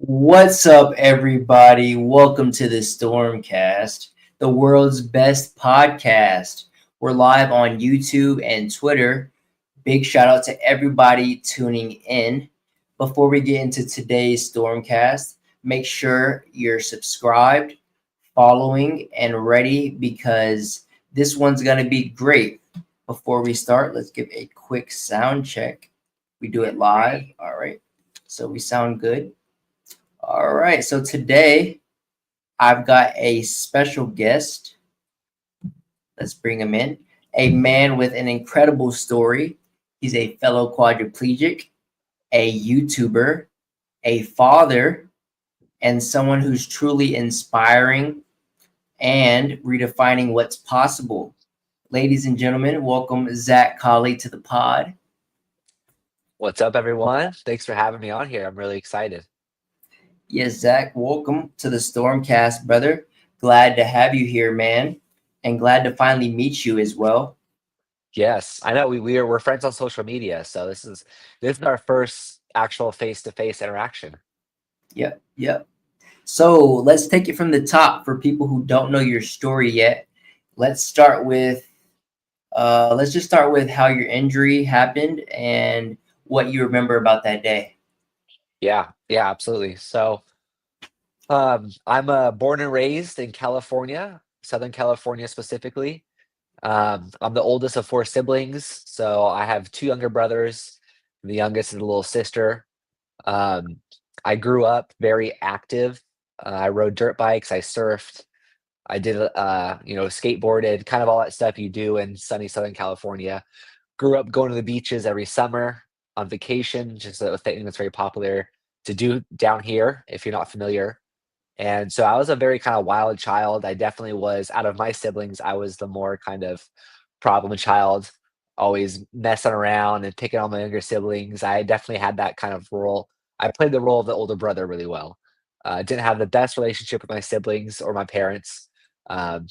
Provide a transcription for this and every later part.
What's up, everybody? Welcome to the StormCast, the world's best podcast. We're live on YouTube and Twitter. Big shout out to everybody tuning in. Before we get into today's Stormcast, make sure you're subscribed, following, and ready because this one's going to be great. Before we start, let's give a quick sound check. We do it live. All right. So we sound good. All right, so today I've got a special guest. Let's bring him in. A man with an incredible story. He's a fellow quadriplegic, a YouTuber, a father, and someone who's truly inspiring and redefining what's possible. Ladies and gentlemen, welcome Zack Collie to the pod. What's up, everyone? Thanks for having me on here. I'm really excited. Yes, Zack, welcome to the Stormcast, brother. Glad to have you here, man, and glad to finally meet you as well. Yes, I know we're friends on social media, so this is our first actual face-to-face interaction. Yep, yep. So let's take it from the top for people who don't know your story yet. Let's start with let's just start with how your injury happened and what you remember about that day. Yeah, absolutely. I'm born and raised in California, Southern California specifically. I'm the oldest of four siblings, so I have two younger brothers. The youngest is a little sister. Um, I grew up very active. I rode dirt bikes, I surfed, I did, skateboarded, kind of all that stuff you do in sunny Southern California. Grew up going to the beaches every summer on vacation, just a thing that's very popular to do down here if you're not familiar. And so I was a very kind of wild child. I definitely was out of my siblings, I was the more kind of problem child, always messing around and picking on my younger siblings. I definitely had that kind of role. I played the role of the older brother really well. Didn't have the best relationship with my siblings or my parents. Um,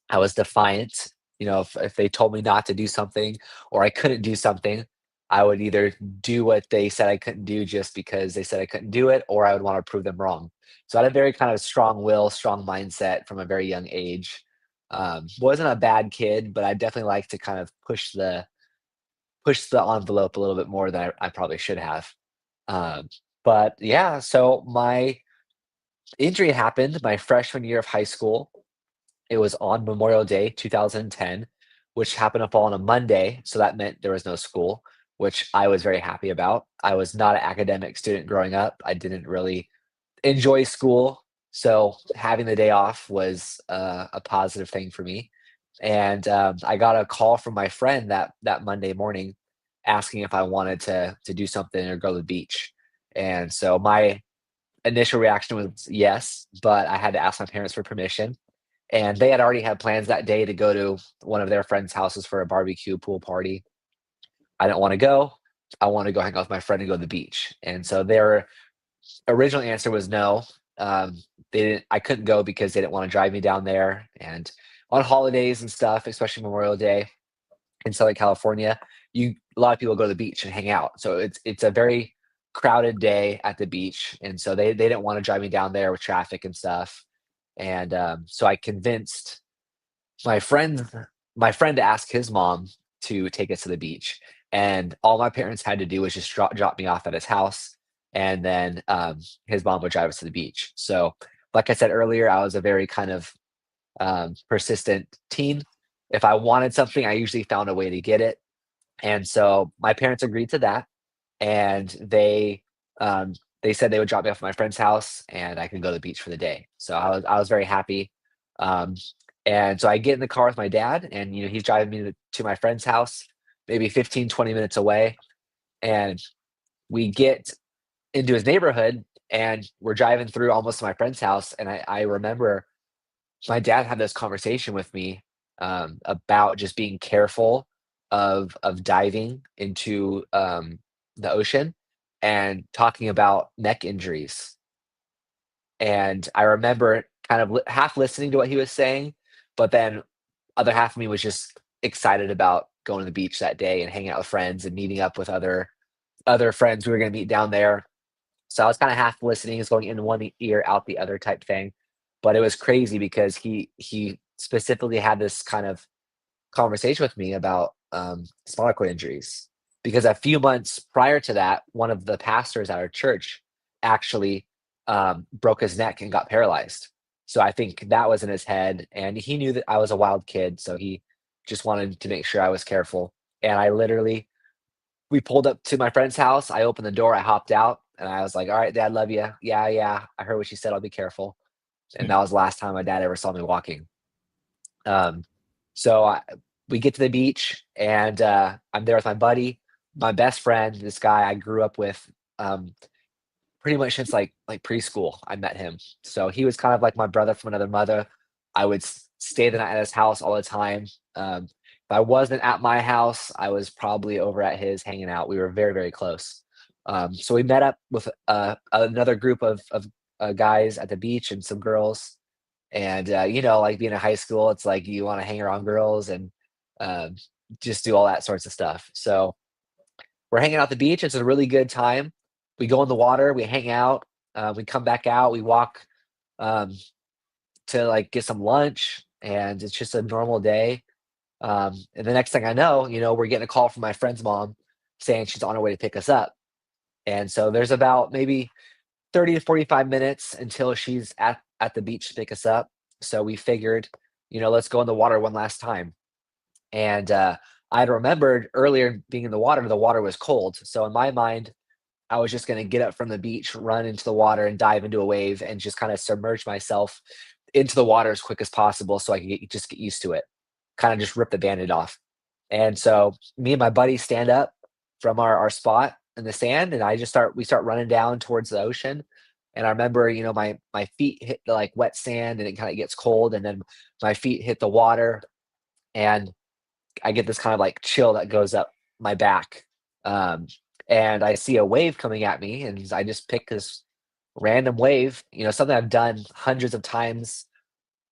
I was defiant. If they told me not to do something or I couldn't do something, I would either do what they said I couldn't do just because they said I couldn't do it, or I would want to prove them wrong. So I had a very kind of strong will, strong mindset from a very young age. Wasn't a bad kid, but I definitely like to kind of push the envelope a little bit more than I probably should have. Um, but yeah, so my injury happened my freshman year of high school. It was on Memorial Day 2010, which happened to fall on a Monday, so that meant there was no school, which I was very happy about. I was not an academic student growing up. I didn't really enjoy school, so having the day off was a positive thing for me. And I got a call from my friend that Monday morning asking if I wanted to do something or go to the beach. And so my initial reaction was yes, but I had to ask my parents for permission, and they had already had plans that day to go to one of their friends' houses for a barbecue pool party. I didn't wanna go. I wanted to go hang out with my friend and go to the beach, and so their original answer was no. They didn't I couldn't go because they didn't wanna drive me down there, and on holidays and stuff, especially Memorial Day in Southern California, you a lot of people go to the beach and hang out, so it's a very crowded day at the beach, and so they didn't wanna drive me down there with traffic and stuff, and, so I convinced my friend my friend asked his mom to take us to the beach, and all my parents had to do was just drop me off at his house, and then, his mom would drive us to the beach. So, like I said earlier, I was a very kind of, persistent teen. If I wanted something, I usually found a way to get it, and so my parents agreed to that, and they said they would drop me off at my friend's house, and I can go to the beach for the day. So I was very happy. Um, and so I get in the car with my dad, and he's driving me to my friend's house, maybe 15, 20 minutes away, and we get into his neighborhood, and we're driving through almost to my friend's house, and I remember my dad had this conversation with me about just being careful of diving into the ocean and talking about neck injuries. And I remember kind of half listening to what he was saying, but then other half of me was just excited about going to the beach that day and hanging out with friends and meeting up with other friends we were going to meet down there. So I was kind of half listening, is going in one ear, out the other type thing. But it was crazy because he specifically had this kind of conversation with me about spinal cord injuries, because a few months prior to that, one of the pastors at our church actually broke his neck and got paralyzed. So I think that was in his head, and he knew that I was a wild kid, so he just wanted to make sure I was careful. And I literally, we pulled up to my friend's house. I opened the door, I hopped out, and I was like, "All right, Dad, love you. Yeah, yeah. I heard what she said. I'll be careful." And that was the last time my dad ever saw me walking. Um, so we get to the beach, and I'm there with my buddy, my best friend, this guy I grew up with, um, pretty much since like preschool. I met him, so he was kind of like my brother from another mother. I would stay the night at his house all the time. If I wasn't at my house, I was probably over at his hanging out. We were very, very close. So we met up with another group of guys at the beach and some girls, and, like being in high school, it's like you wanna hang around girls and, um, just do all that sorts of stuff. So, we're hanging out at the beach, it's a really good time. We go in the water, we hang out, we come back out, we walk, um, to, like, get some lunch, and it's just a normal day. And the next thing I know, we're getting a call from my friend's mom saying she's on her way to pick us up. And so there's about maybe 30 to 45 minutes until she's at the beach to pick us up. So we figured, let's go in the water one last time. And I'd remembered earlier being in the water was cold. So in my mind, I was just going to get up from the beach, run into the water, and dive into a wave and just kind of submerge myself into the water as quick as possible so I could just get used to it. Kind of just rip the band-aid off. And so me and my buddy stand up from our spot in the sand, and we start running down towards the ocean. And I remember, my feet hit the like wet sand, and it kind of gets cold, and then my feet hit the water, and I get this kind of like chill that goes up my back. Um, and I see a wave coming at me, and I just pick this random wave, something I've done hundreds of times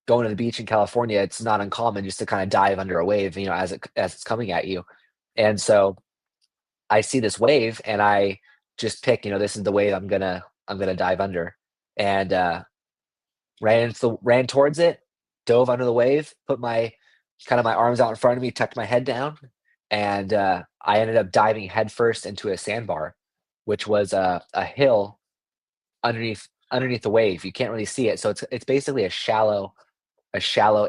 going to the beach in California. It's not uncommon just to kind of dive under a wave, as it's coming at you. And so I see this wave, and I just pick, this is the wave I'm gonna dive under. And ran towards it, dove under the wave, put my arms out in front of me, tucked my head down, and I ended up diving headfirst into a sandbar, which was a hill underneath the wave. You can't really see it, so it's basically a shallow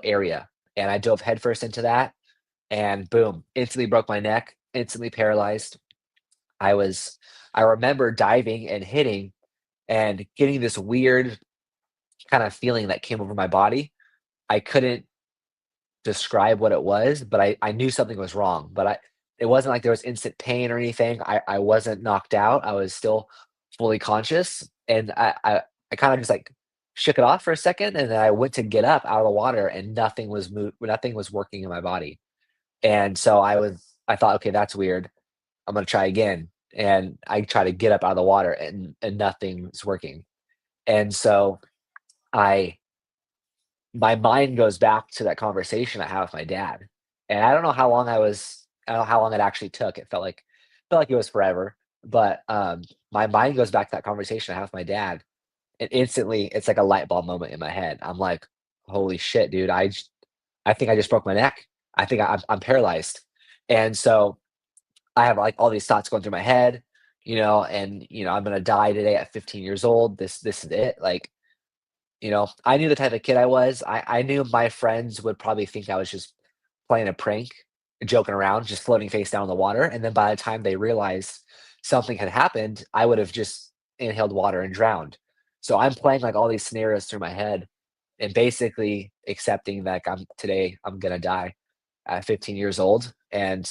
area. And I dove headfirst into that, and boom, instantly broke my neck, instantly paralyzed. I was I remember diving and hitting and getting this weird kind of feeling that came over my body. I couldn't describe what it was, but I knew something was wrong. But it wasn't like there was instant pain or anything. I wasn't knocked out. I was still fully conscious, and I kind of just like shook it off for a second, and then I went to get up out of the water, and nothing was working in my body. And so I thought, okay, that's weird. I'm gonna try again. And I try to get up out of the water, and nothing's working. And so I my mind goes back to that conversation I had with my dad. And I don't know how long it actually took. It felt like it was forever. But my mind goes back to that conversation I had with my dad. And instantly it's like a light bulb moment in my head. I'm like, holy shit, dude. I think I just broke my neck. I think I'm paralyzed. And so I have like all these thoughts going through my head, and I'm gonna die today at 15 years old. This is it. Like, I knew the type of kid I was. I knew my friends would probably think I was just playing a prank, joking around, just floating face down in the water. And then by the time they realized something had happened, I would have just inhaled water and drowned. So I'm playing like all these scenarios through my head, and basically accepting that I'm gonna die at 15 years old. And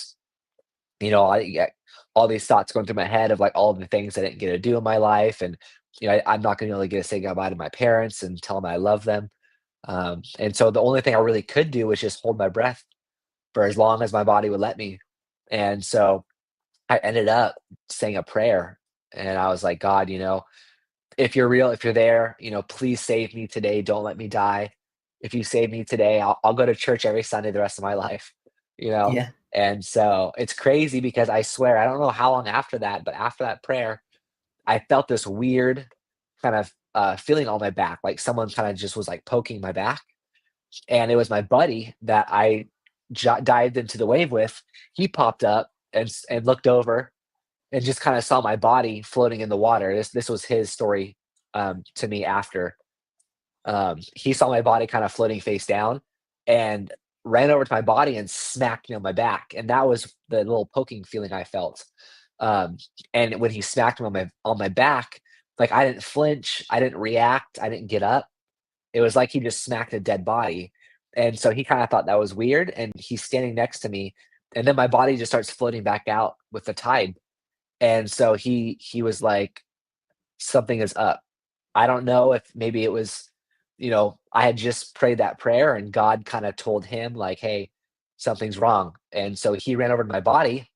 I get all these thoughts going through my head of like all the things I didn't get to do in my life, and I'm not going to be able to get to say goodbye to my parents and tell them I love them. And so the only thing I really could do was just hold my breath for as long as my body would let me. And so I ended up saying a prayer, and I was like, God, if you're real, if you're there, please save me today. Don't let me die. If you save me today, I'll go to church every Sunday the rest of my life, you know? Yeah. And so it's crazy because I swear, I don't know how long after that, but after that prayer, I felt this weird kind of feeling on my back, like someone kind of just was like poking my back. And it was my buddy that I dived into the wave with. He popped up and looked over and just kind of saw my body floating in the water. This was his story to me after. He saw my body kind of floating face down and ran over to my body and smacked me on my back. And that was the little poking feeling I felt. Um, and when he smacked me on my back, like I didn't flinch, I didn't react, I didn't get up. It was like he just smacked a dead body. And so he kind of thought that was weird. And he's standing next to me. And then my body just starts floating back out with the tide. And so he was like, something is up. I don't know if maybe it was, I had just prayed that prayer and God kind of told him like, "Hey, something's wrong." And so he ran over to my body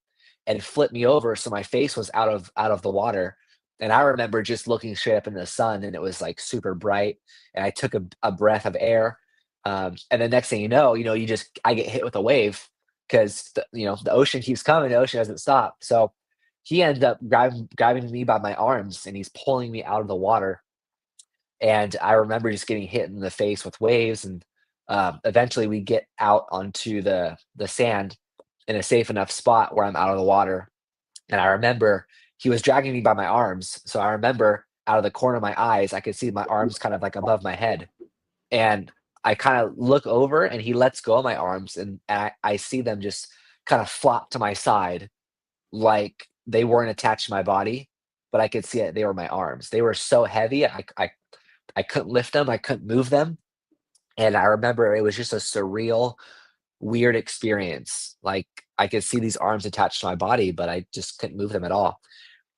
and flipped me over so my face was out of the water. And I remember just looking straight up in the sun and it was like super bright and I took a breath of air. And the next thing I get hit with a wave because the ocean keeps coming, the ocean doesn't stop. So he ended up grabbing me by my arms and he's pulling me out of the water. And I remember just getting hit in the face with waves. And eventually we get out onto the sand in a safe enough spot where I'm out of the water. And I remember he was dragging me by my arms. So I remember out of the corner of my eyes, I could see my arms kind of like above my head. And I kind of look over and he lets go of my arms and I see them just kind of flop to my side like they weren't attached to my body, but I could see it. They were my arms. They were so heavy. I couldn't lift them. I couldn't move them. And I remember it was just a surreal, weird experience. Like I could see these arms attached to my body, but I just couldn't move them at all.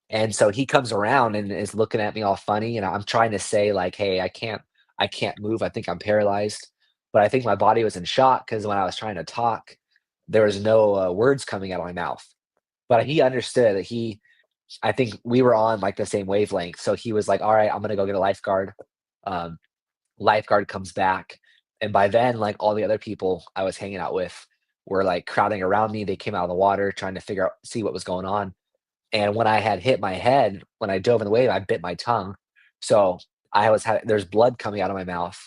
And so he comes around and is looking at me all funny. And I'm trying to say like, "Hey, I can't move. I think I'm paralyzed." But I think my body was in shock because when I was trying to talk, there was no words coming out of my mouth. But he understood that I think we were on like the same wavelength. So he was like, "All right, I'm gonna go get a lifeguard." Um, Lifeguard comes back, and by then, like all the other people I was hanging out with were like crowding around me. They came out of the water trying to see what was going on. And when I had hit my head, when I dove in the wave, I bit my tongue. So there's blood coming out of my mouth.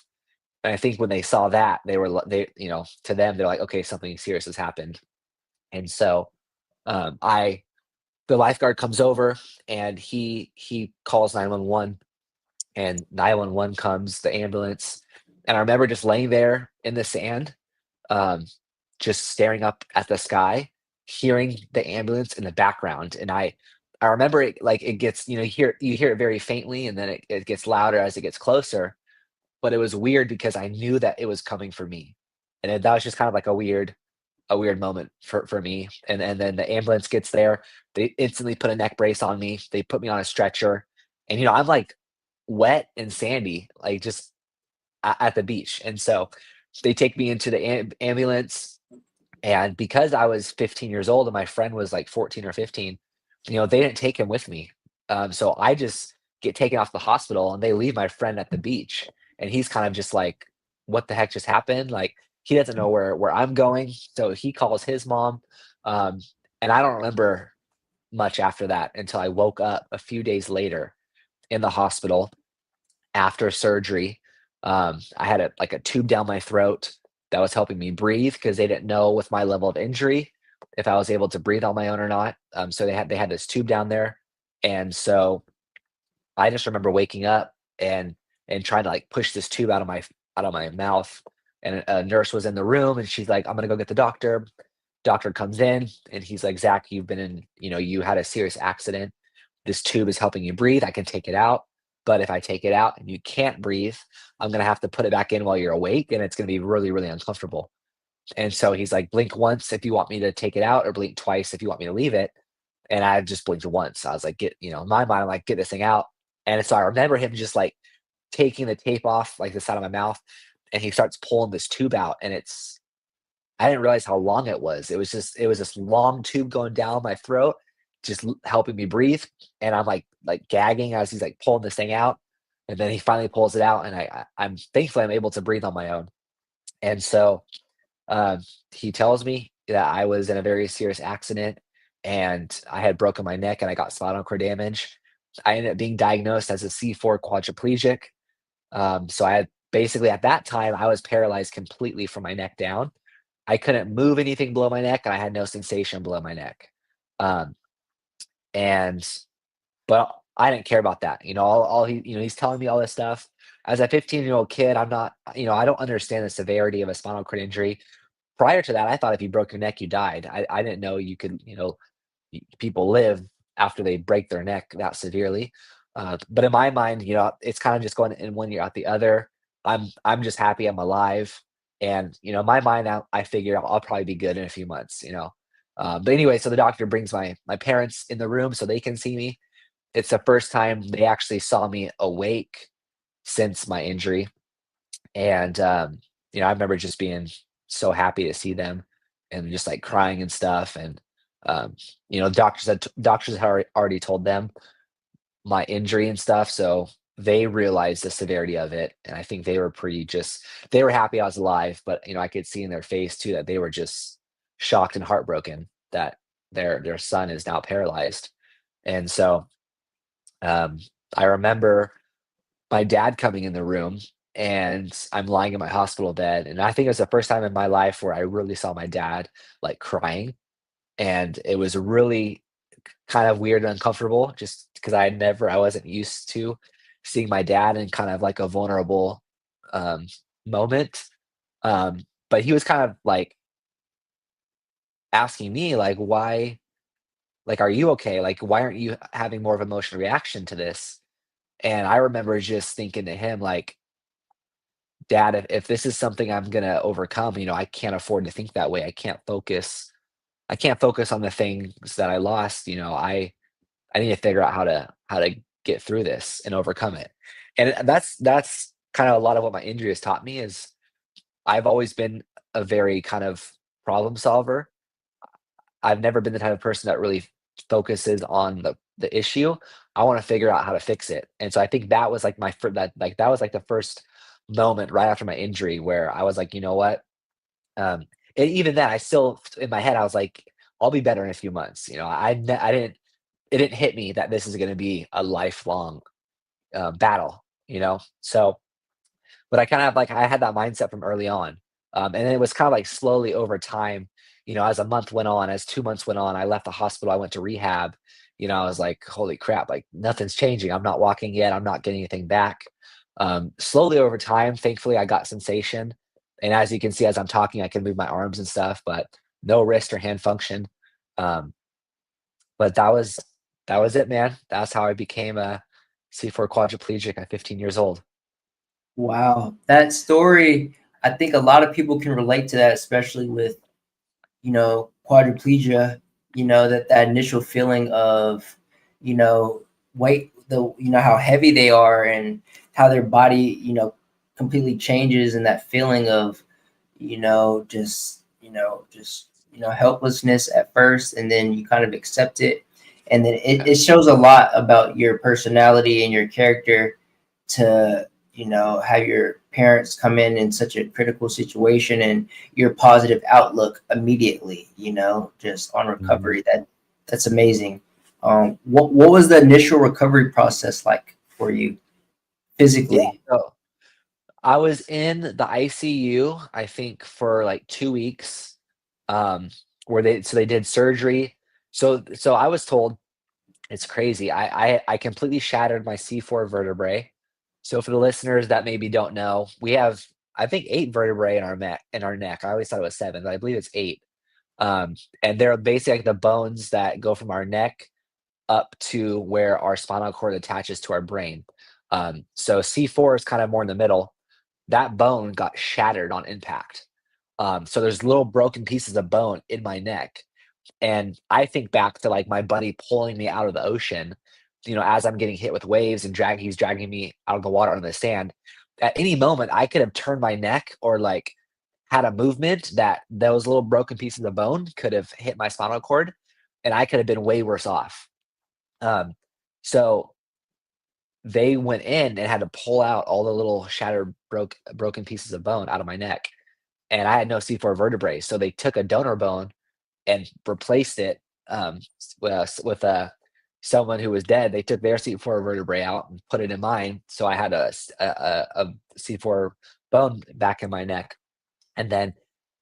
And I think when they saw that, to them, they're like, "Okay, something serious has happened." And so I the lifeguard comes over and he calls 911 and 911 comes, the ambulance. And I remember just laying there in the sand, um, just staring up at the sky, hearing the ambulance in the background. And I remember it like it gets, you hear it very faintly and then it gets louder as it gets closer. But it was weird because I knew that it was coming for me. That was just kind of like a weird moment for me. And then the ambulance gets there. They instantly put a neck brace on me. They put me on a stretcher. And I'm like wet and sandy, like just at the beach. And so they take me into the ambulance. And because I was 15 years old and my friend was like 14 or 15, they didn't take him with me. So I just get taken off the hospital and they leave my friend at the beach. And he's kind of just like, "What the heck just happened?" Like he doesn't know where I'm going. So he calls his mom. Um, and I don't remember much after that until I woke up a few days later in the hospital after surgery. I had like a tube down my throat that was helping me breathe because they didn't know with my level of injury if I was able to breathe on my own or not. So they had this tube down there, and so I just remember waking up and trying to like push this tube out of my mouth. And a nurse was in the room, and she's like, "I'm gonna go get the doctor." Doctor comes in, and he's like, "Zach, you had a serious accident. This tube is helping you breathe. I can take it out. But if I take it out and you can't breathe, I'm gonna have to put it back in while you're awake, and it's gonna be really, really uncomfortable." And so he's like, "Blink once if you want me to take it out, or blink twice if you want me to leave it." And I just blinked once. I was like, in my mind, I'm like, "Get this thing out." And so I remember him just like taking the tape off like the side of my mouth, and he starts pulling this tube out, and I didn't realize how long it was. It was this long tube going down my throat, just helping me breathe. And I'm like gagging as he's like pulling this thing out. And then he finally pulls it out, and I'm thankfully I'm able to breathe on my own. And so um, he tells me that I was in a very serious accident, and I had broken my neck, and I got spinal cord damage. I ended up being diagnosed as a C4 quadriplegic. So I had basically at that time I was paralyzed completely from my neck down. I couldn't move anything below my neck, and I had no sensation below my neck. Um, and but I didn't care about that. All he's telling me all this stuff. As a 15-year-old kid, I'm not, I don't understand the severity of a spinal cord injury. Prior to that, I thought if you broke your neck, you died. I didn't know you could, people live after they break their neck that severely. But in my mind, it's kind of just going in one ear out the other. I'm just happy I'm alive, and in my mind, I figure I'll probably be good in a few months. But anyway, so the doctor brings my parents in the room so they can see me. It's the first time they actually saw me awake since my injury, and I remember just being so happy to see them and just like crying and stuff. And um, doctors had already told them my injury and stuff, so they realized the severity of it. And I think they were they were happy I was alive, but I could see in their face too that they were just shocked and heartbroken that their son is now paralyzed. And so um, I remember my dad coming in the room, and I'm lying in my hospital bed, and I think it was the first time in my life where I really saw my dad like crying, and it was really kind of weird and uncomfortable just because I wasn't used to seeing my dad in kind of like a vulnerable um, moment. But he was kind of like asking me like, why, like, are you okay? Like, why aren't you having more of an emotional reaction to this? And I remember just thinking to him like, Dad, if this is something I'm gonna overcome, I can't afford to think that way. I can't focus on the things that I lost. I need to figure out how to get through this and overcome it. And that's kind of a lot of what my injury has taught me is I've always been a very kind of problem solver. I've never been the type of person that really focuses on the issue. I want to figure out how to fix it. And so I think that was like that was like the first moment right after my injury where I was like, you know what? And even then, I still in my head I was like, I'll be better in a few months. I didn't it didn't hit me that this is going to be a lifelong battle. So but I kind of like I had that mindset from early on. And then it was kind of like slowly over time, as a month went on, as 2 months went on, I left the hospital, I went to rehab. I was like, holy crap, like nothing's changing. I'm not walking yet. I'm not getting anything back. Slowly over time, thankfully, I got sensation. And as you can see, as I'm talking, I can move my arms and stuff, but no wrist or hand function. Um, but that was it, man. That's how I became a C4 quadriplegic at 15 years old. Wow, that story, I think a lot of people can relate to that, especially with, quadriplegia, that initial feeling of, weight, how heavy they are and how their body, completely changes, and that feeling of, helplessness at first, and then you kind of accept it. And then it shows a lot about your personality and your character to, have your parents come in such a critical situation and your positive outlook immediately, just on Mhm. recovery. That's amazing. What was the initial recovery process like for you Yeah, physically? so I was in the ICU, I think, for like 2 weeks, um, where they did surgery. So I was told it's crazy. I completely shattered my C4 vertebrae. So for the listeners that maybe don't know, we have, I think, 8 vertebrae in our neck. I always thought it was 7, but I believe it's 8. Um, and they're basically like the bones that go from our neck up to where our spinal cord attaches to our brain. So C4 is kind of more in the middle. That bone got shattered on impact. So there's little broken pieces of bone in my neck. And I think back to like my buddy pulling me out of the ocean, as I'm getting hit with waves and he's dragging me out of the water on the sand. At any moment, I could have turned my neck or like had a movement that those little broken pieces of bone could have hit my spinal cord, and I could have been way worse off. Um, so they went in and had to pull out all the little shattered, broken pieces of bone out of my neck, and I had no C4 vertebrae. So they took a donor bone and replaced it with a someone who was dead, they took their C4 vertebrae out and put it in mine, so I had a C4 bone back in my neck, and then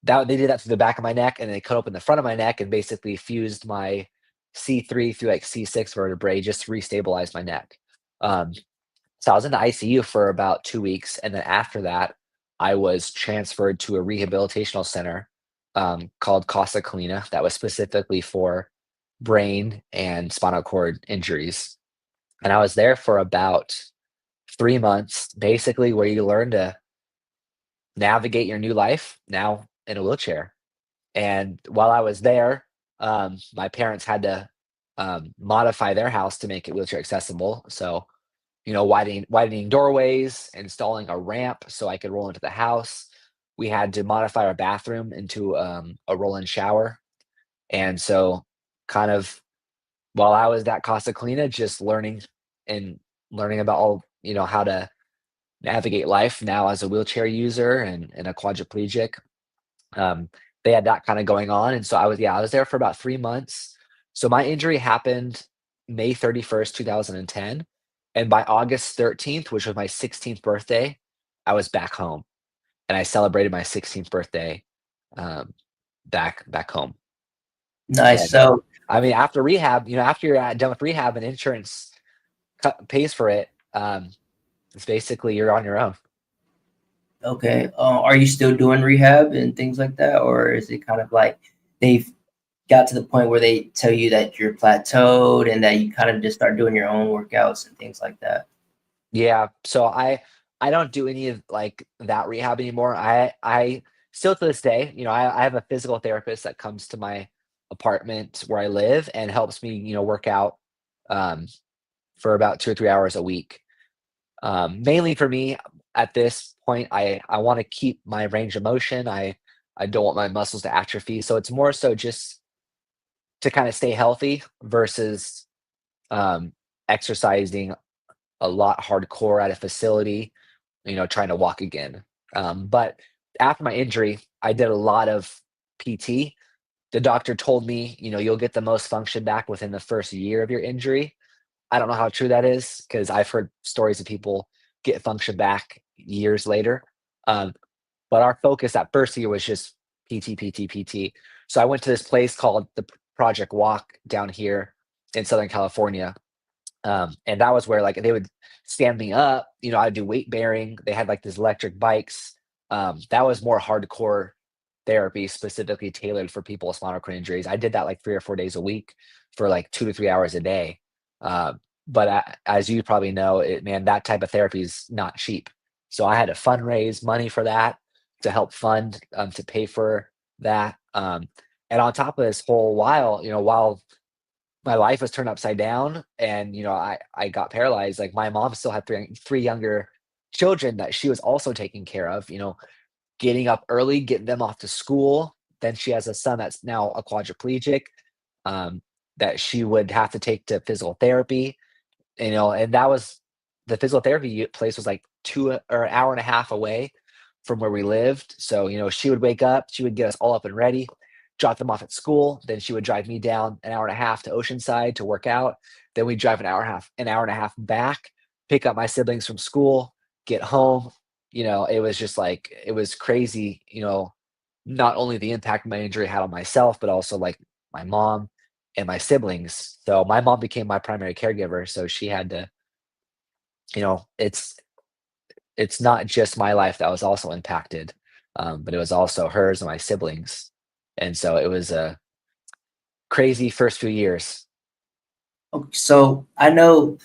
that they did that through the back of my neck, and they cut open the front of my neck and basically fused my C3 through like C6 vertebrae just to restabilize my neck. Um, so I was in the ICU for about 2 weeks, and then after that, I was transferred to a rehabilitational center, called Casa Colina that was specifically for brain and spinal cord injuries, and I was there for about 3 months, basically where you learn to navigate your new life now in a wheelchair. And while I was there, my parents had to, modify their house to make it wheelchair accessible. So, widening doorways, installing a ramp so I could roll into the house. We had to modify our bathroom into, a roll-in shower. And so, kind of while I was at Casa Cleana, just and learning about all, how to navigate life now as a wheelchair user and a quadriplegic. Um, they had that kinda going on, and so I was there for about 3 months. So my injury happened May 31st, 2010, and by August 13th, which was my 16th birthday, I was back home, and I celebrated my 16th birthday, um, back home. Nice. And, So, I mean, after rehab, after you're done with rehab and insurance pays for it, it's basically you're on your own. okay, are you still doing rehab and things like that, or is it kind of like they've got to the point where they tell you that you're plateaued and that you kind of just start doing your own workouts and things like that? Yeah, so I don't do any of, like, that rehab anymore. I still to this day, I have a physical therapist that comes to my apartment where I live and helps me, work out, um, for about 2 or 3 hours a week. Mainly for me, at this point, I wanna keep my range of motion. I don't want my muscles to atrophy, so it's more so just to kinda stay healthy versus, um, exercising a lot hardcore at a facility, trying to walk again. But after my injury, I did a lot of PT. The doctor told me, you'll get the most function back within the first year of your injury. I don't know how true that is because I've heard stories of people get function back years later. Um, but our focus that first year was just PT, PT, PT. So I went to this place called the Project Walk down here in Southern California, and that was where like they would stand me up, I'd do weight bearing. They had like these electric bikes. That was more hardcore therapy, specifically tailored for people with spinal cord injuries. I did that like 3 or 4 days a week for like 2 to 3 hours a day. But as you probably know, man, that type of therapy is not cheap. So I had to fundraise money for that to help fund, to pay for that. And on top of this whole while, while my life was turned upside down and I got paralyzed, like my mom still had three younger children that she was also taking care of, getting up early, getting them off to school. Then she has a son that's now a quadriplegic, um, that she would have to take to physical therapy, and that was the physical therapy place was like or an hour and a half away from where we lived. So, she would wake up, she would get us all up and ready, drop them off at school. Then she would drive me down an hour and a half to Oceanside to work out. Then we'd drive an hour and a half back, pick up my siblings from school, get home. It was just like, it was crazy, not only the impact my injury had on myself, but also like my mom and my siblings. So my mom became my primary caregiver. So she had to, you know, it's it's not just my life that was also impacted, but it was also hers and my siblings. And so it was a crazy first few years. Okay, so I know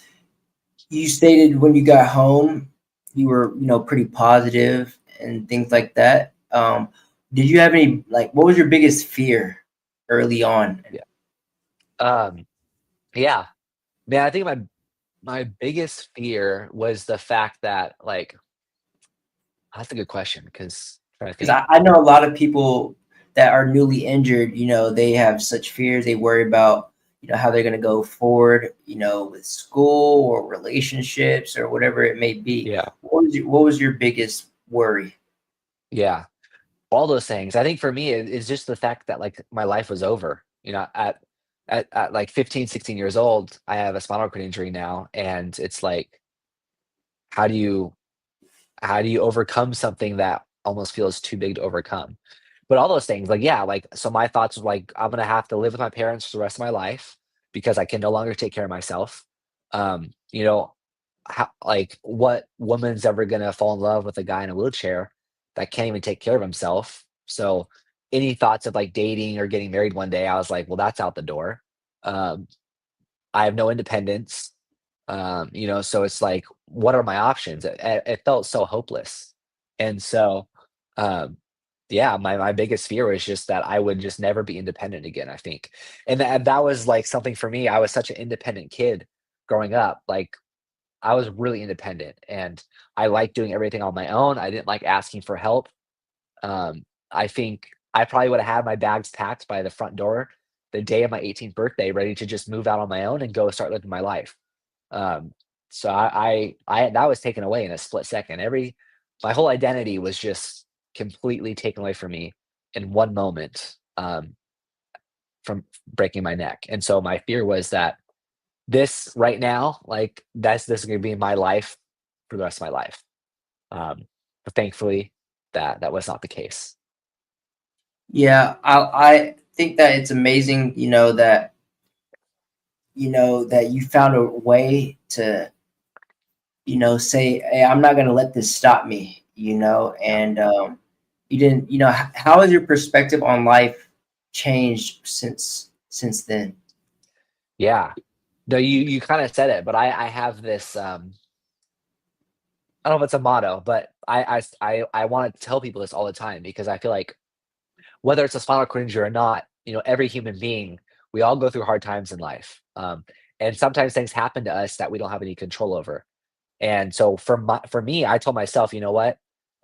you stated when you got home, you were, pretty positive and things like that. Did you have any, like, what was your biggest fear early on? Yeah. Um, yeah. Man, I think my biggest fear was the fact that like that's a good question because trying to Because think. I know a lot of people that are newly injured, they have such fears. They worry about, how they're going to go forward, with school or relationships or whatever it may be. Yeah. What was your biggest worry? Yeah. All those things. I think for me, it's just the fact that like my life was over. At like 15, 16 years old, I have a spinal cord injury now, and it's like, how do you how do you overcome something that almost feels too big to overcome? But all those things, like, yeah, like, so my thoughts was like, I'm gonna have to live with my parents for the rest of my life because I can no longer take care of myself. You know, how, like, what woman's ever gonna fall in love with a guy in a wheelchair that can't even take care of himself? So any thoughts of like dating or getting married one day, I was like, well, that's out the door. Um, I have no independence. So it's like, what are my options? It felt so hopeless. And so, um, yeah, my biggest fear was just that I would just never be independent again, I think. And that was like something for me. I was such an independent kid growing up. Like, I was really independent, and I liked doing everything on my own. I didn't like asking for help. I think I probably would have had my bags packed by the front door the day of my 18th birthday, ready to just move out on my own and go start living my life. Um, so I that was taken away in a split second. My whole identity was just completely taken away from me in one moment, from breaking my neck. And so my fear was that this right now, like, this is gonna be my life for the rest of my life. But thankfully, that was not the case. Yeah, I think that it's amazing, that you found a way to, say, hey, I'm not going to let this stop me, Yeah. and you didn't, how has your perspective on life changed since then? Yeah. No, you kinda said it, but I have this, I don't know if it's a motto, but I wanna tell people this all the time because I feel like whether it's a spinal cord injury or not, every human being, we all go through hard times in life. And sometimes things happen to us that we don't have any control over. And so for me, I told myself, you know what?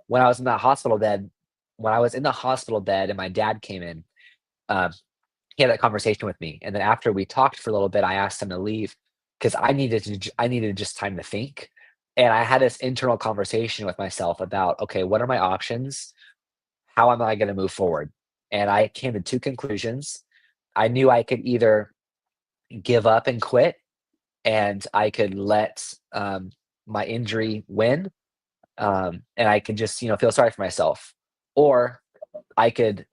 When I was in that hospital bed, when I was in the hospital bed and my dad came in, um, he had that conversation with me. And then after we talked for a little bit, I asked him to leave because I needed just time to think. And I had this internal conversation with myself about, okay, what are my options? How am I going to move forward? And I came to two conclusions. I knew I could either give up and quit, and I could let my injury win, and I could just feel sorry for myself, or I could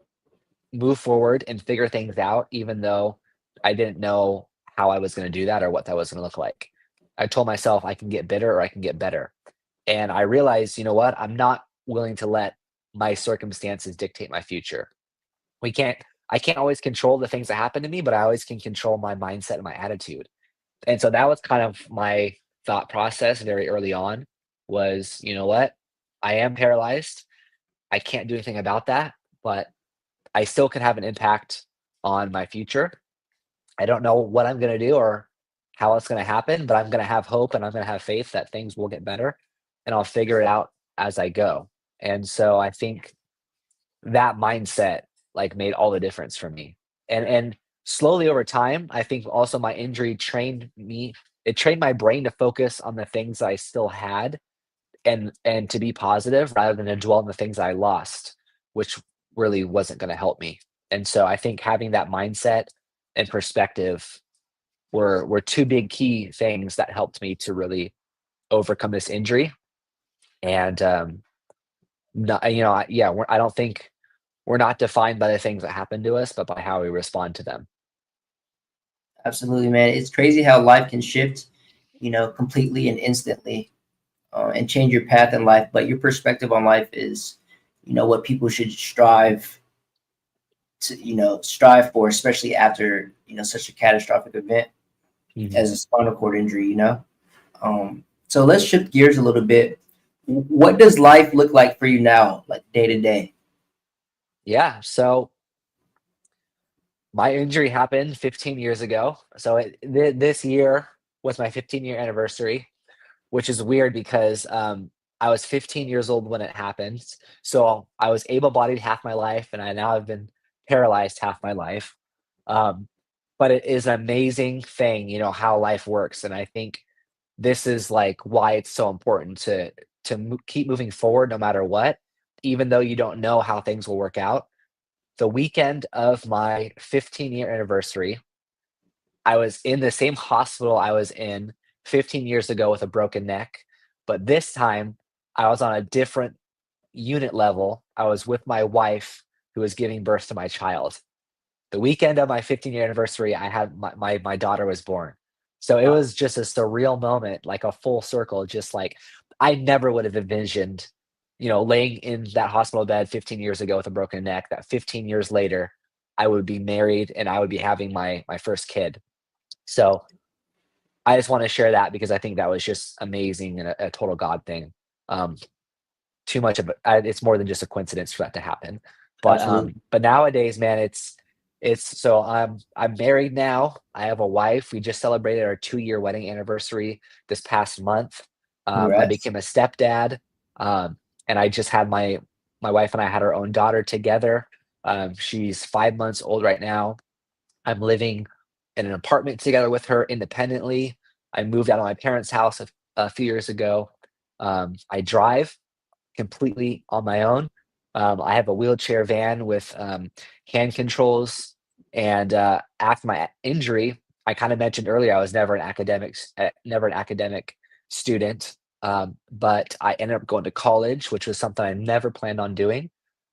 move forward and figure things out, even though I didn't know how I was going to do that or what that was going to look like. I told myself I can get bitter or I can get better. And I realized, you know what? I'm not willing to let my circumstances dictate my future. We can't I can't always control the things that happen to me, but I always can control my mindset and my attitude. And so that was kind of my thought process very early on was, you know what? I am paralyzed. I can't do anything about that, but I still can have an impact on my future. I don't know what I'm going to do or how it's going to happen, but I'm going to have hope and I'm going to have faith that things will get better and I'll figure it out as I go. And so I think that mindset like made all the difference for me. And slowly over time, I think also my injury trained my brain to focus on the things I still had and to be positive rather than to dwell on the things I lost, which really wasn't going to help me. And so I think having that mindset and perspective were two big key things that helped me to really overcome this injury. And no, yeah, I don't think we're not defined by the things that happen to us, but by how we respond to them. Absolutely, man. It's crazy how life can shift, completely and instantly, and change your path in life. But your perspective on life is, what people should strive for, especially after, such a catastrophic event Mhm. as a spinal cord injury. So let's shift gears a little bit. What does life look like for you now, like day to day? Yeah. So my injury happened 15 years ago. So this year was my 15-year anniversary, which is weird because I was 15 years old when it happened. So I was able-bodied half my life, and I now have been paralyzed half my life. Um, but it is an amazing thing, how life works, and I think this is like why it's so important to keep moving forward no matter what, even though you don't know how things will work out. The weekend of my 15-year anniversary, I was in the same hospital I was in 15 years ago with a broken neck, but this time I was on a different unit level. I was with my wife who was giving birth to my child. The weekend of my 15-year anniversary, I had my daughter was born. So it was just a surreal moment, like a full circle, just like I never would have envisioned, laying in that hospital bed 15 years ago with a broken neck, that 15 years later, I would be married and I would be having my first kid. So I just want to share that because I think that was just amazing and a total God thing. Um, too much of it's more than just a coincidence for that to happen. Absolutely. But nowadays, man, it's so I'm married now. I have a wife. We just celebrated our 2-year wedding anniversary this past month. I Congrats. became a stepdad, um, and I just had my wife and I had our own daughter together. She's 5 months old right now. I'm living in an apartment together with her independently. I moved out of my parents' house a few years ago. I drive completely on my own. I have a wheelchair van with hand controls. And after my injury, I kind of mentioned earlier I was never an academic student, but I ended up going to college, which was something I never planned on doing.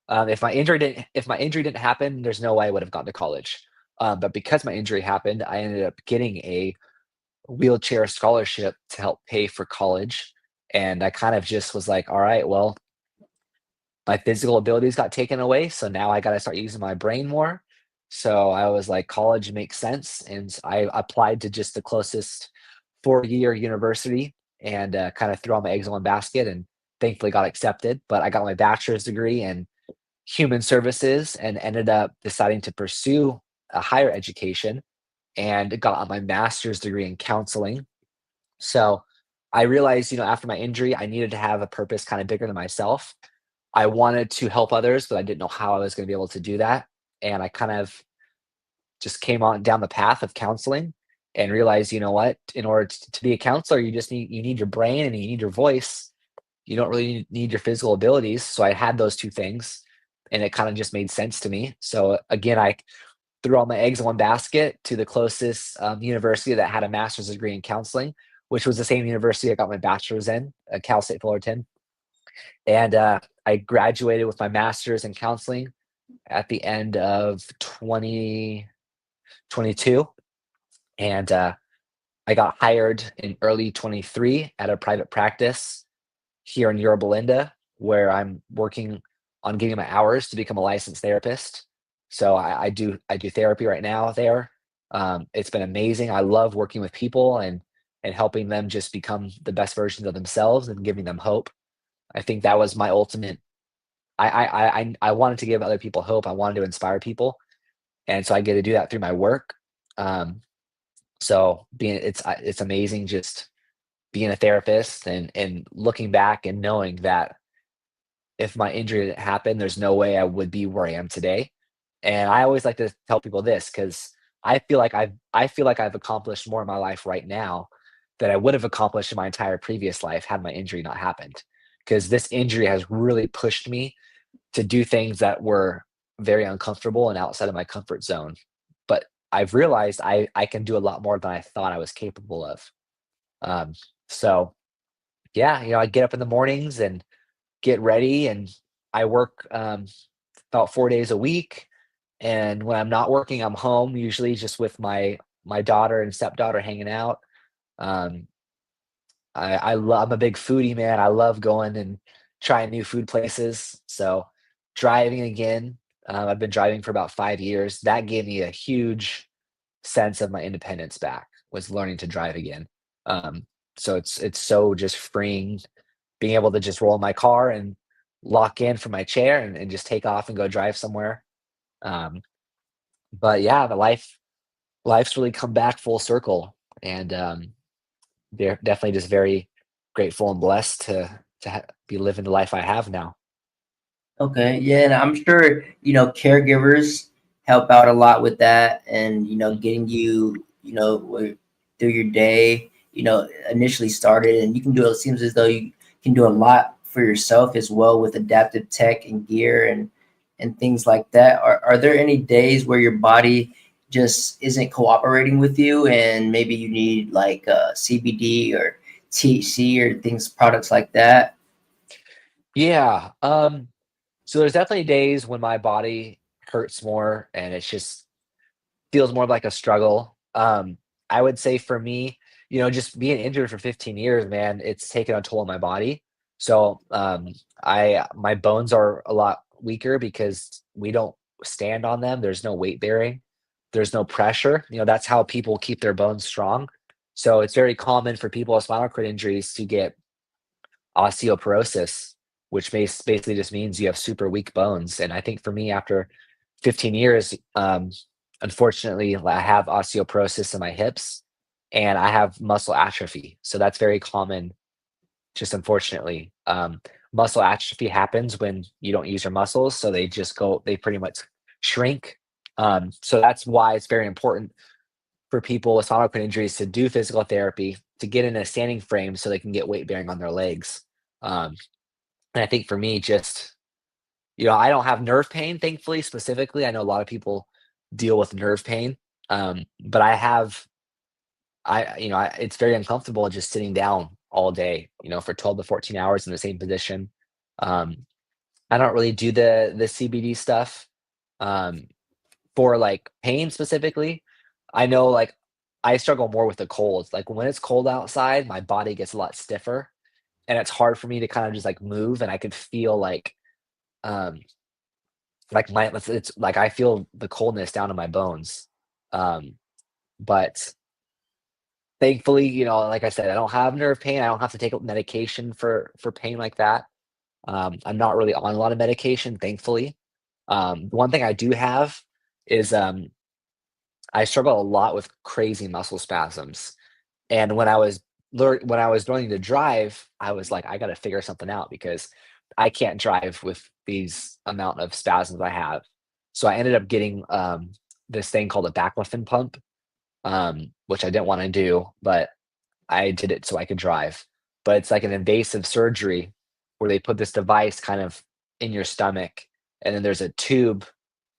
If my injury didn't happen, there's no way I would have gone to college. But because my injury happened, I ended up getting a wheelchair scholarship to help pay for college. And I kind of just was like, all right, well, my physical abilities got taken away, so now I gotta start using my brain more. So I was like, college makes sense, and I applied to just the closest 4-year university and kind of threw all my eggs in one basket and thankfully got accepted. But I got my bachelor's degree in human services and ended up deciding to pursue a higher education and got my master's degree in counseling. So I realized, after my injury, I needed to have a purpose kind of bigger than myself. I wanted to help others, but I didn't know how I was going to be able to do that. And I kind of just came on down the path of counseling and realized, you know what, in order to be a counselor, you need your brain and you need your voice. You don't really need your physical abilities. So I had those two things and it kind of just made sense to me. So again, I threw all my eggs in one basket to the closest university that had a master's degree in counseling, which was the same university I got my bachelor's in, Cal State Fullerton. And I graduated with my master's in counseling at the end of 2022. And I got hired in early 23 at a private practice here in Yorba Linda, where I'm working on getting my hours to become a licensed therapist. So I do therapy right now there. It's been amazing. I love working with people and helping them just become the best versions of themselves and giving them hope. I think that was my ultimate. I wanted to give other people hope. I wanted to inspire people, and so I get to do that through my work. Um, so being it's amazing just being a therapist and looking back and knowing that if my injury didn't happen, there's no way I would be where I am today. And I always like to tell people this because I feel like I've accomplished more in my life right now that I would have accomplished in my entire previous life had my injury not happened. Because this injury has really pushed me to do things that were very uncomfortable and outside of my comfort zone. But I've realized I can do a lot more than I thought I was capable of. Um, so yeah, I get up in the mornings and get ready, and I work about 4 days a week. And when I'm not working, I'm home usually just with my daughter and stepdaughter hanging out. Um, I'm a big foodie, man. I love going and trying new food places. So driving again, I've been driving for about 5 years. That gave me a huge sense of my independence back. Was learning to drive again. Um, so it's so just freeing, being able to just roll in my car and lock in from my chair and just take off and go drive somewhere. Um, but yeah, the life's really come back full circle, and they're definitely just very grateful and blessed to be living the life I have now. Okay, yeah, and I'm sure caregivers help out a lot with that, and getting you through your day. Initially started, and you can do it. It seems as though you can do a lot for yourself as well with adaptive tech and gear and things like that. Are there any days where your body just isn't cooperating with you, and maybe you need like CBD or THC or things, products like that. Yeah. So there's definitely days when my body hurts more and it's just feels more like a struggle. I would say for me, just being injured for 15 years, man, it's taken a toll on my body. So I my bones are a lot weaker because we don't stand on them. There's no weight bearing. There's no pressure. That's how people keep their bones strong. So it's very common for people with spinal cord injuries to get osteoporosis, which basically just means you have super weak bones. And I think for me, after 15 years, unfortunately, I have osteoporosis in my hips and I have muscle atrophy. So that's very common, just unfortunately. Muscle atrophy happens when you don't use your muscles. So they pretty much shrink. So that's why it's very important for people with spinal cord injuries to do physical therapy, to get in a standing frame so they can get weight bearing on their legs. Um, and I think for me, just, I don't have nerve pain, thankfully, specifically. I know a lot of people deal with nerve pain. But it's very uncomfortable just sitting down all day, for 12 to 14 hours in the same position. Um, I don't really do the CBD stuff, um, for like pain specifically. I know like I struggle more with the cold. Like when it's cold outside, my body gets a lot stiffer and it's hard for me to kind of just like move and I could feel um it's like I feel the coldness down in my bones. Um, but thankfully, like I said, I don't have nerve pain. I don't have to take medication for pain like that. I'm not really on a lot of medication, thankfully. One thing I do have is I struggle a lot with crazy muscle spasms. And when I was learning to drive, I was like, I got to figure something out because I can't drive with these amount of spasms I have. So I ended up getting this thing called a baclofen pump, which I didn't want to do, but I did it so I could drive. But it's like an invasive surgery where they put this device kind of in your stomach, and then there's a tube,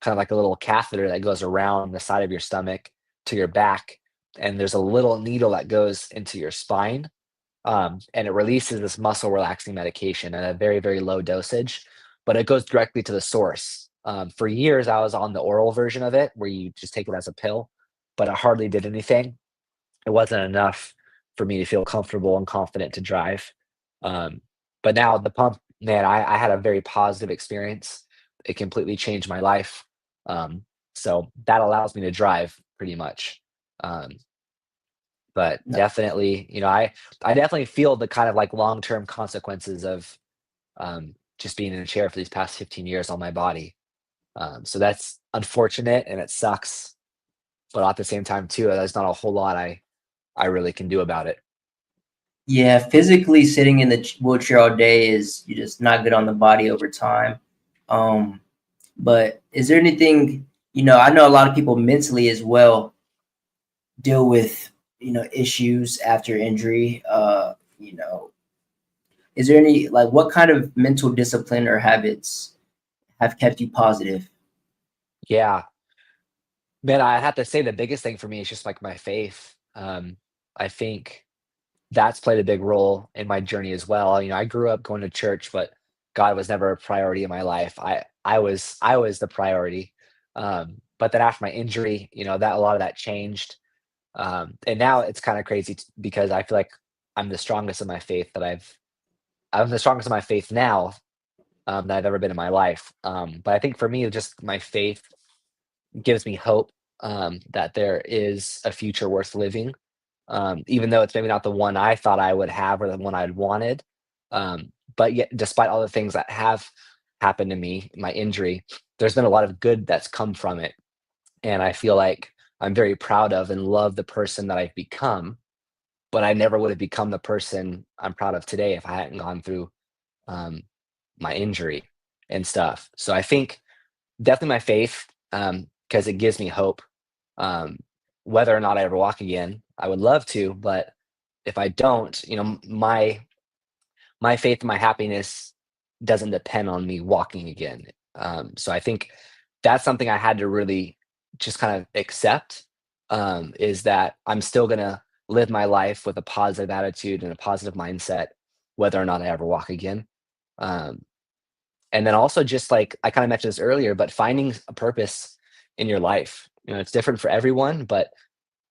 kind of like a little catheter that goes around the side of your stomach to your back, and there's a little needle that goes into your spine, and it releases this muscle relaxing medication at a very, very low dosage, but it goes directly to the source. For years, I was on the oral version of it where you just take it as a pill, but it hardly did anything. It wasn't enough for me to feel comfortable and confident to drive. Um, but now the pump, man, I had a very positive experience. It completely changed my life. Um, so that allows me to drive pretty much. Um, but No. definitely, I definitely feel the kind of like long-term consequences of just being in a chair for these past 15 years on my body. So that's unfortunate and it sucks. But at the same time, too, there's not a whole lot I really can do about it. Yeah, physically sitting in the wheelchair all day is just not good on the body over time. Um, but is there anything, I know a lot of people mentally as well deal with, issues after injury. Is there any, like, what kind of mental discipline or habits have kept you positive? Yeah, man, I have to say the biggest thing for me is just like my faith. I think that's played a big role in my journey as well. I grew up going to church, but God was never a priority in my life. I was the priority. But then after my injury, that a lot of that changed. And now it's kind of crazy because I feel like I'm the strongest in my faith I'm the strongest in my faith now that I've ever been in my life. But I think for me, just my faith gives me hope that there is a future worth living, even though it's maybe not the one I thought I would have or the one I'd wanted. But yet, despite all the things that have happened to me, my injury, there's been a lot of good that's come from it. And I feel like I'm very proud of and love the person that I've become. But I never would have become the person I'm proud of today if I hadn't gone through um, my injury and stuff. So I think definitely my faith, because it gives me hope. Um, whether or not I ever walk again, I would love to, but if I don't, my faith and my happiness doesn't depend on me walking again. So I think that's something I had to really just kind of accept, is that I'm still gonna live my life with a positive attitude and a positive mindset, whether or not I ever walk again. Um, and then also just like I kind of mentioned this earlier, but finding a purpose in your life. It's different for everyone, but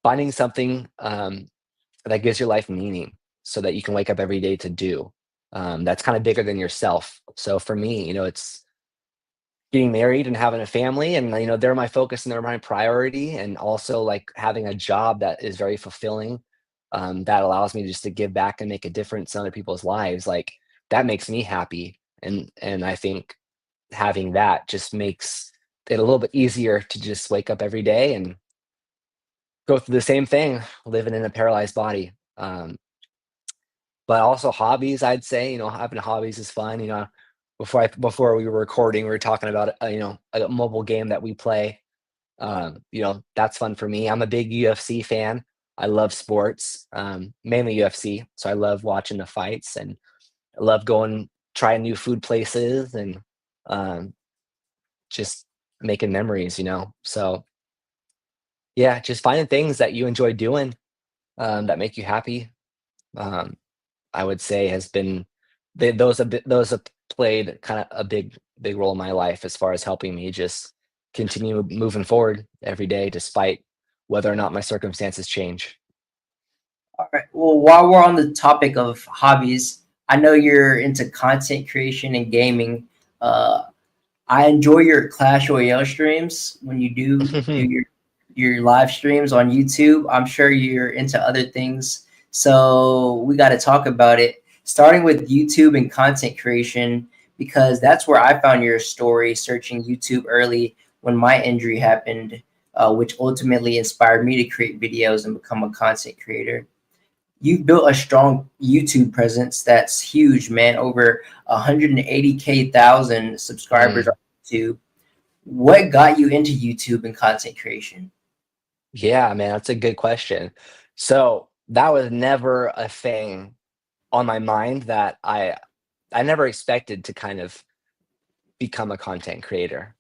finding something that gives your life meaning so that you can wake up every day to do. That's kind of bigger than yourself. So for me, it's getting married and having a family, and they're my focus and they're my priority, and also like having a job that is very fulfilling, that allows me just to give back and make a difference in other people's lives. Like that makes me happy, and I think having that just makes it a little bit easier to just wake up every day and go through the same thing, living in a paralyzed body. But also hobbies, I'd say, having hobbies is fun. Before we were recording, we were talking about a mobile game that we play. That's fun for me. I'm a big UFC fan. I love sports, mainly UFC. So I love watching the fights, and I love going trying new food places, and um, just making memories. So yeah, just finding things that you enjoy doing, that make you happy. Um, I would say has been those have played kind of a big role in my life as far as helping me just continue moving forward every day despite whether or not my circumstances change. All right. Well, while we're on the topic of hobbies, I know you're into content creation and gaming. Uh, I enjoy your Clash Royale streams when you do your live streams on YouTube. I'm sure you're into other things, so we got to talk about it. Starting with YouTube and content creation, because that's where I found your story. Searching YouTube early when my injury happened, which ultimately inspired me to create videos and become a content creator. You've built a strong YouTube presence that's huge, man. Over 180,000 subscribers on Mm, YouTube. What got you into YouTube and content creation? yeah, man, that's a good question. So that was never a thing on my mind that I never expected to kind of become a content creator.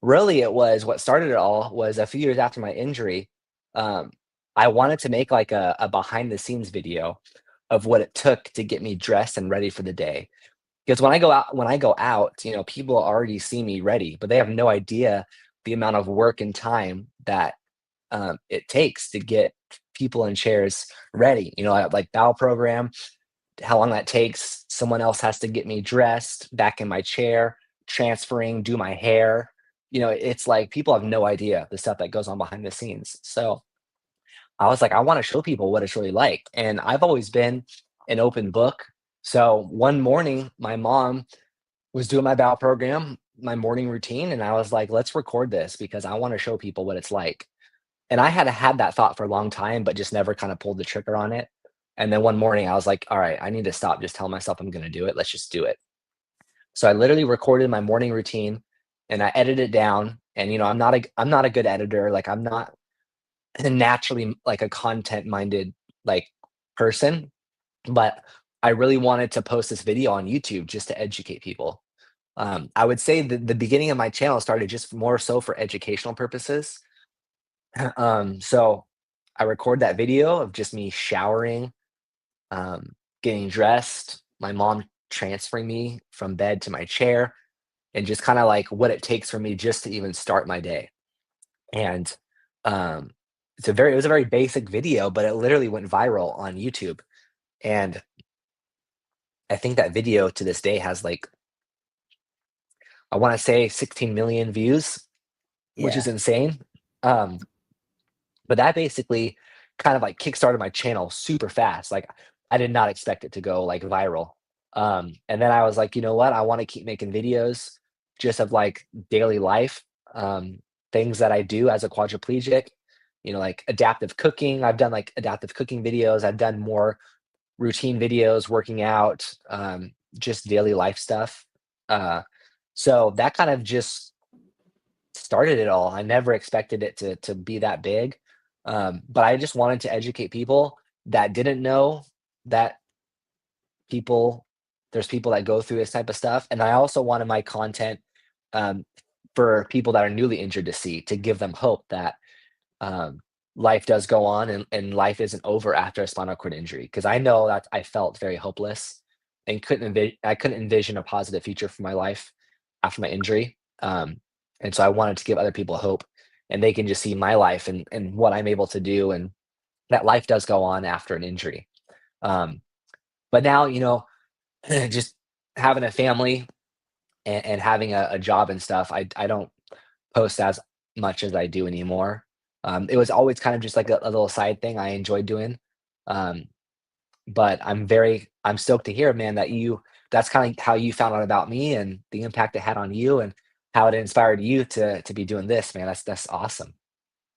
Really, it was what started it all was a few years after my injury. Um, I wanted to make like a behind the scenes video of what it took to get me dressed and ready for the day. Because when I go out, people already see me ready, but they have no idea the amount of work and time that it takes to get people in chairs ready. Like bowel program, how long that takes. Someone else has to get me dressed, back in my chair, transferring, do my hair. It's like people have no idea the stuff that goes on behind the scenes. So I was like, I want to show people what it's really like. And I've always been an open book. So one morning, my mom was doing my bowel program, my morning routine, and I was like, let's record this because I want to show people what it's like. And I had that thought for a long time, but just never kind of pulled the trigger on it. And then one morning I was like, all right, I need to stop just telling myself I'm going to do it. Let's just do it. So I literally recorded my morning routine and I edited it down. And I'm not a good editor. Like I'm not naturally like a content minded like person, but I really wanted to post this video on YouTube just to educate people. I would say the beginning of my channel started just more so for educational purposes. So I record that video of just me showering, getting dressed, my mom transferring me from bed to my chair, and just kind of like what it takes for me just to even start my day. And um, it was a very basic video, but it literally went viral on YouTube. And I think that video to this day has like I want to say 16 million views, which is Yeah. insane. Um, But that basically kind of like kickstarted my channel super fast. Like I did not expect it to go like viral. And then I was like, you know what? I want to keep making videos just of like daily life, things that I do as a quadriplegic, like adaptive cooking. I've done like adaptive cooking videos. I've done more routine videos, working out, just daily life stuff. Uh, so that kind of just started it all. I never expected it to be that big, but I just wanted to educate people that didn't know that people there's people that go through this type of stuff, and I also wanted my content, um, for people that are newly injured to see, to give them hope that um, life does go on, and life isn't over after a spinal cord injury. Because I know that I felt very hopeless and I couldn't envision a positive future for my life after my injury. And so I wanted to give other people hope, and they can just see my life and what I'm able to do, and that life does go on after an injury. Um, but now, just having a family and having a job and stuff, I don't post as much as I do anymore. It was always kind of just like a little side thing I enjoyed doing. Um, but I'm stoked to hear, man, that that's kind of how you found out about me and the impact it had on you and how it inspired you to be doing this, man. That's awesome.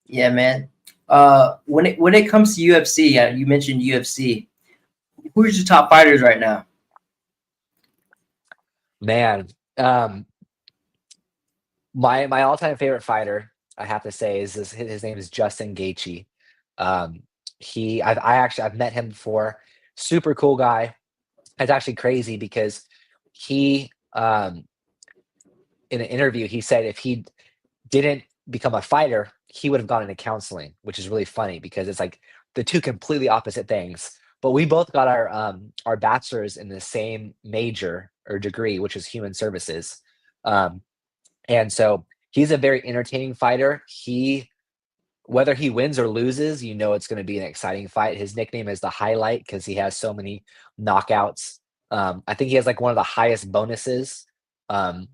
Yeah, man. When it comes to UFC, you mentioned UFC. Who's your top fighters right now? Man, um, my all-time favorite fighter, I have to say, is his name is Justin Gaethje. Um, I've met him before. Super cool guy. It's actually crazy because he in an interview he said if he didn't become a fighter, he would have gone into counseling, which is really funny because it's like the two completely opposite things. But we both got our bachelor's in the same major or degree, which is human services. Um, and so he's a very entertaining fighter. Whether he wins or loses, it's going to be an exciting fight. His nickname is the highlight because he has so many knockouts. I think he has like one of the highest bonuses um,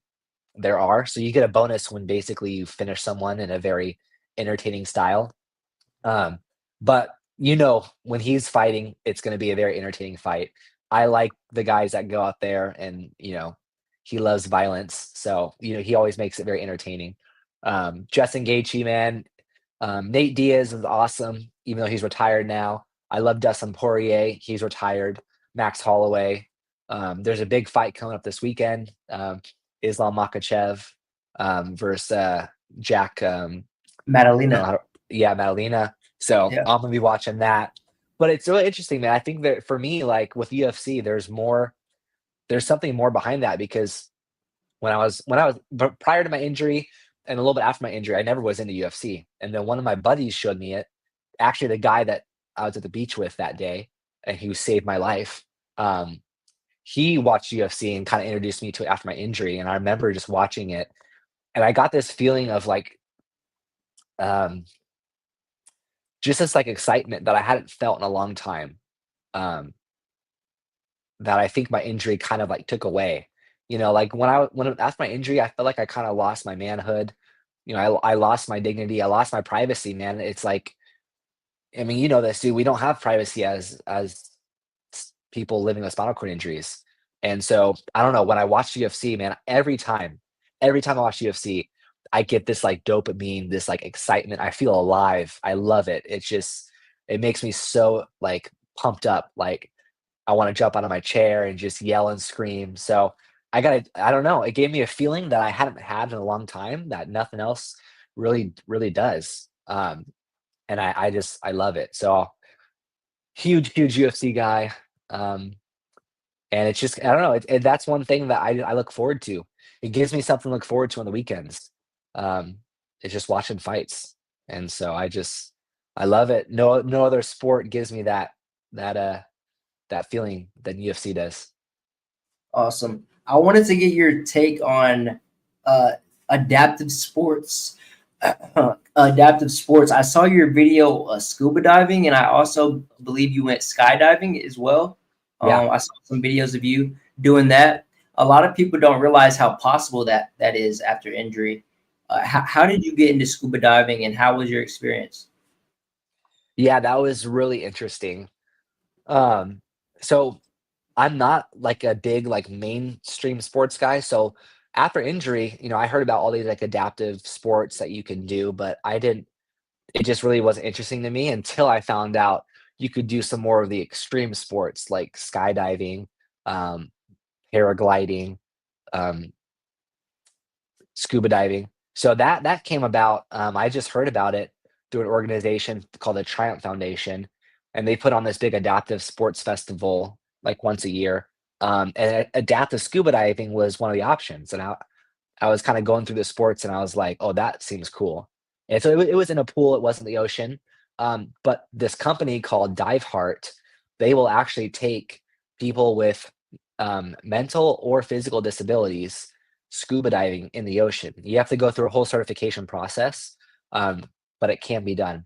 there are. So you get a bonus when basically you finish someone in a very entertaining style. Um, but when he's fighting, it's going to be a very entertaining fight. I like the guys that go out there and he loves violence, so he always makes it very entertaining. Justin Gaethje, man, Nate Diaz is awesome, even though he's retired now. I love Dustin Poirier. He's retired. Max Holloway. There's a big fight coming up this weekend. Islam Makhachev versus Jack. I don't know Madalena. yeah, Madalena. So Yeah. I'm gonna be watching that. But it's really interesting, man. I think that for me, like with UFC, there's something more behind that because prior to my injury and a little bit after my injury, I never was into UFC. And then one of my buddies showed me it. Actually, the guy that I was at the beach with that day, and he saved my life. Um, he watched UFC and kind of introduced me to it after my injury. And I remember just watching it, and I got this feeling of like um, just this like excitement that I hadn't felt in a long time. Um, that I think my injury kind of like took away. Like after my injury, I felt like I kind of lost my manhood. I lost my dignity. I lost my privacy, man. It's like, I mean, this, dude. We don't have privacy as people living with spinal cord injuries. And so I don't know. When I watch UFC, man, every time I watch UFC, I get this like dopamine, this like excitement. I feel alive. I love it. It makes me so like pumped up. Like I want to jump out of my chair and just yell and scream. So I don't know. It gave me a feeling that I hadn't had in a long time that nothing else really, really does. And I love it. So huge, huge UFC guy. Um, and it's just, I don't know. That's one thing that I look forward to. It gives me something to look forward to on the weekends. Um, it's just watching fights. And so I love it. No other sport gives me that, uh, that feeling than UFC does. Awesome. I wanted to get your take on uh, adaptive sports. Adaptive sports. I saw your video scuba diving, and I also believe you went skydiving as well. Yeah. I saw some videos of you doing that. A lot of people don't realize how possible that is after injury. How did you get into scuba diving, and how was your experience? Yeah, that was really interesting. Um, so I'm not like a big like mainstream sports guy. So after injury, I heard about all these like adaptive sports that you can do, but I didn't it just really wasn't interesting to me until I found out you could do some more of the extreme sports like skydiving, um, paragliding, um, scuba diving. So that came about. I just heard about it through an organization called the Triumph Foundation, and they put on this big adaptive sports festival like once a year. And adaptive scuba diving was one of the options, and I was kind of going through the sports and I was like, oh, that seems cool. And so it was in a pool, it wasn't the ocean. But this company called Dive Heart, they will actually take people with mental or physical disabilities scuba diving in the ocean. You have to go through a whole certification process, um, but it can be done.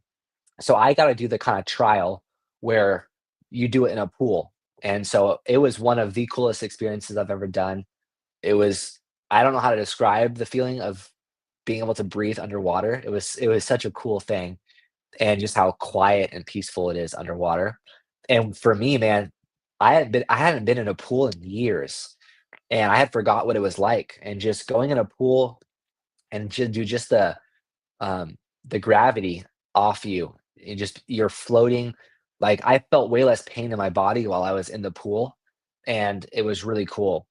So I got to do the kind of trial where you do it in a pool. And so it was one of the coolest experiences I've ever done. It was I don't know how to describe the feeling of being able to breathe underwater. It was such a cool thing, and just how quiet and peaceful it is underwater. And for me, man, I hadn't been in a pool in years, and I had forgot what it was like, and just going in a pool and just the gravity off you, and just you're floating. Like, I felt way less pain in my body while I was in the pool, and it was really cool.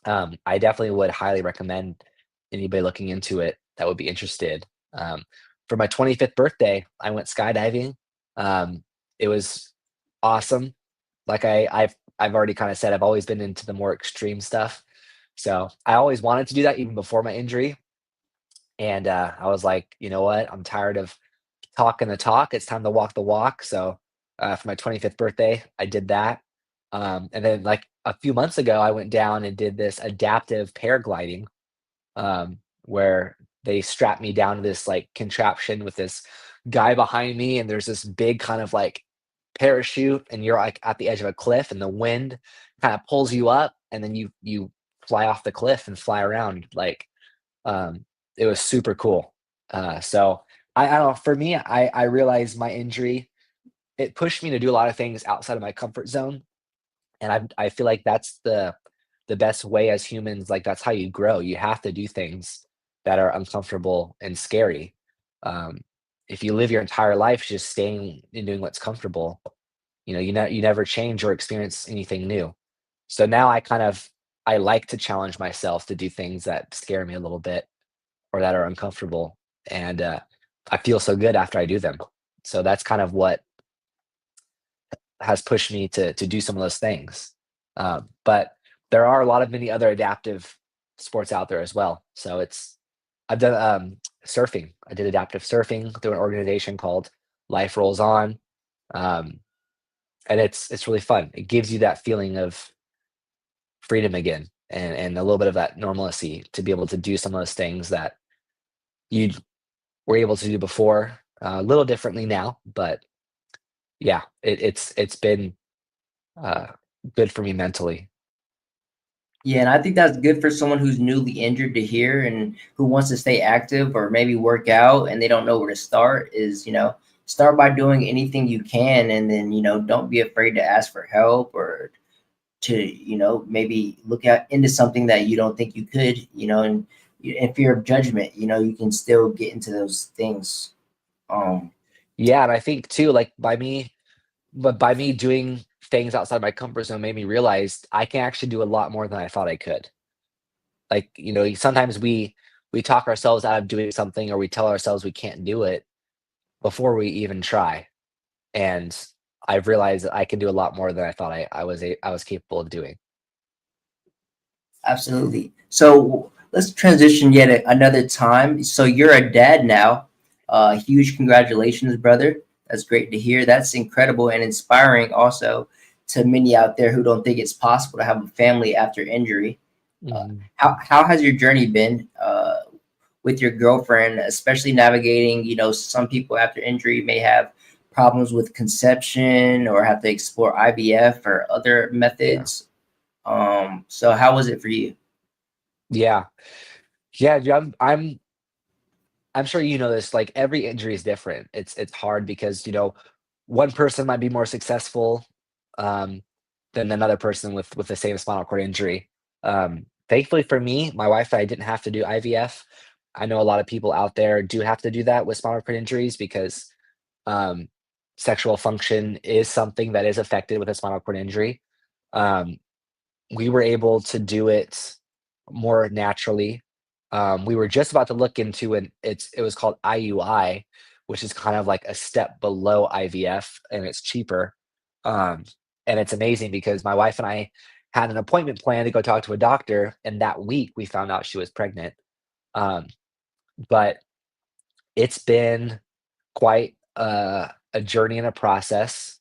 I definitely would highly recommend anybody looking into it that would be interested. Um, for my 25th birthday, I went skydiving. Um, it was awesome. Like I've already kind of said, I've always been into the more extreme stuff. So I always wanted to do that even before my injury. And I was like, you know what? I'm tired of talking the talk. It's time to walk the walk. So for my 25th birthday, I did that. And then like a few months ago, I went down and did this adaptive paragliding, where they strapped me down to this like contraption with this guy behind me, and there's this big kind of like parachute, and you're like at the edge of a cliff, and the wind kind of pulls you up, and then you fly off the cliff and fly around. Like, um, it was super cool. So I don't know. For me, I realized my injury, it pushed me to do a lot of things outside of my comfort zone, and I feel like that's the best way as humans. Like, that's how you grow. You have to do things that are uncomfortable and scary. Um, if you live your entire life just staying and doing what's comfortable, you never change or experience anything new. So now I like to challenge myself to do things that scare me a little bit or that are uncomfortable, and I feel so good after I do them. So that's kind of what has pushed me to do some of those things. But there are a lot of many other adaptive sports out there as well. So I've done surfing. I did adaptive surfing through an organization called Life Rolls On, um, and it's really fun. It gives you that feeling of freedom again, and a little bit of that normalcy to be able to do some of those things that you were able to do before, a little differently now. But yeah, it's been uh, good for me mentally. Yeah, and I think that's good for someone who's newly injured to hear and who wants to stay active or maybe work out and they don't know where to start is, start by doing anything you can and then, don't be afraid to ask for help or to, maybe look out into something that you don't think you could, and in fear of judgment, you can still get into those things. Um, Yeah, and I think too, like by me doing things outside my comfort zone made me realize I can actually do a lot more than I thought I could. Like, sometimes we talk ourselves out of doing something, or we tell ourselves we can't do it before we even try. And I've realized that I can do a lot more than I thought I was capable of doing. Absolutely. So let's transition yet another time. So you're a dad now. Huge congratulations, brother. That's great to hear. That's incredible and inspiring also to many out there who don't think it's possible to have a family after injury. Mhm. How has your journey been with your girlfriend, especially navigating, some people after injury may have problems with conception or have to explore IVF or other Yeah. methods. So how was it for you? Yeah. Yeah, dude, I'm sure you know this, like, every injury is different. It's hard because, one person might be more successful, um, than another person with the same spinal cord injury. Thankfully for me, my wife and I didn't have to do IVF. I know a lot of people out there do have to do that with spinal cord injuries because, um, sexual function is something that is affected with a spinal cord injury. Um, we were able to do it more naturally. We were just about to look into it was called IUI, which is kind of like a step below IVF, and it's cheaper. Um, and it's amazing because my wife and I had an appointment plan to go talk to a doctor, and that week we found out she was pregnant. Um, but it's been quite a journey and a process.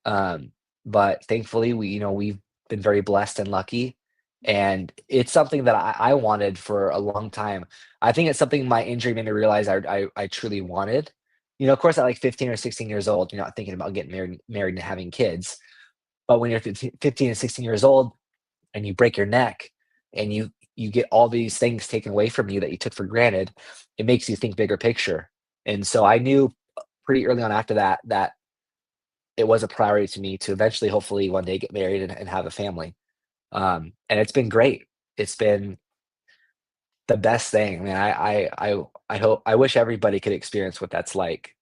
Um, but thankfully, we've been very blessed and lucky, and it's something that I wanted for a long time. I think it's something my injury made me realize I truly wanted. Of course, at like 15 or 16 years old, you're not thinking about getting married and having kids. But when you're 15 and 16 years old and you break your neck and you get all these things taken away from you that you took for granted, it makes you think bigger picture. And so I knew pretty early on after that it was a priority to me to eventually, hopefully, one day get married and have a family. And it's been great. It's been the best thing. I mean, I hope I wish everybody could experience what that's like.